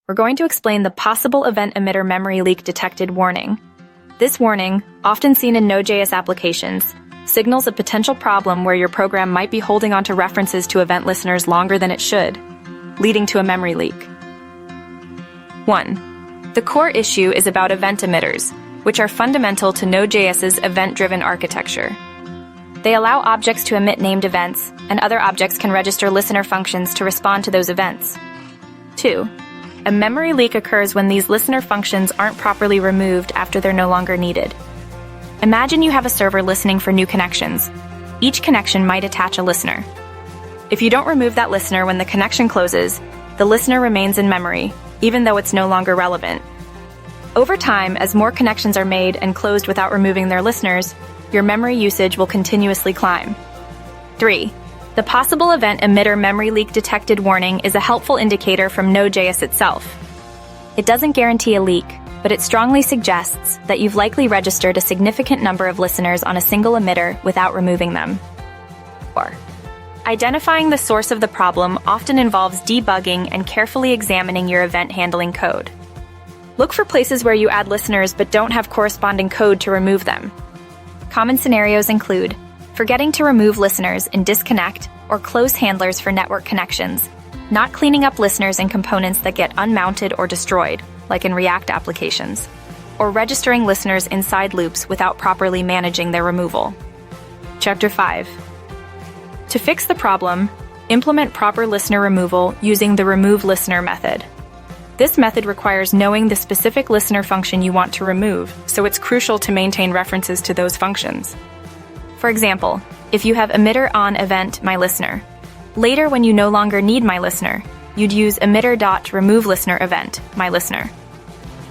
we're going to explain the possible event emitter memory leak detected warning. This warning, often seen in Node.js applications, signals a potential problem where your program might be holding onto references to event listeners longer than it should, leading to a memory leak. 1. The core issue is about event emitters, which are fundamental to Node.js's event-driven architecture. They allow objects to emit named events, and other objects can register listener functions to respond to those events. 2. A memory leak occurs when these listener functions aren't properly removed after they're no longer needed. Imagine you have a server listening for new connections. Each connection might attach a listener. If you don't remove that listener when the connection closes, the listener remains in memory, even though it's no longer relevant. Over time, as more connections are made and closed without removing their listeners, your memory usage will continuously climb. 3. The possible event emitter memory leak detected warning is a helpful indicator from Node.js itself. It doesn't guarantee a leak, but it strongly suggests that you've likely registered a significant number of listeners on a single emitter without removing them. 4. Identifying the source of the problem often involves debugging and carefully examining your event handling code. Look for places where you add listeners but don't have corresponding code to remove them. Common scenarios include forgetting to remove listeners in disconnect or close handlers for network connections, not cleaning up listeners in components that get unmounted or destroyed, like in React applications, or registering listeners inside loops without properly managing their removal. Chapter 5. To fix the problem, implement proper listener removal using the remove listener method. This method requires knowing the specific listener function you want to remove, so it's crucial to maintain references to those functions. For example, if you have emitter on event myListener, later when you no longer need myListener, you'd use emitter.removeListener event myListener.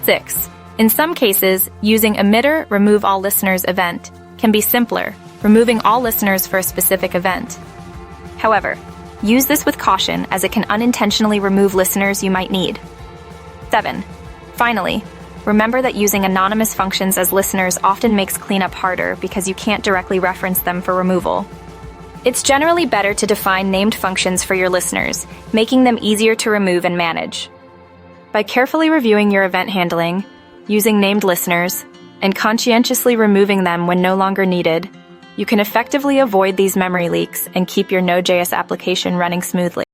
6. In some cases, using emitter remove all listeners event can be simpler, removing all listeners for a specific event. However, use this with caution as it can unintentionally remove listeners you might need. 7. Finally, remember that using anonymous functions as listeners often makes cleanup harder because you can't directly reference them for removal. It's generally better to define named functions for your listeners, making them easier to remove and manage. By carefully reviewing your event handling, using named listeners, and conscientiously removing them when no longer needed, you can effectively avoid these memory leaks and keep your Node.js application running smoothly.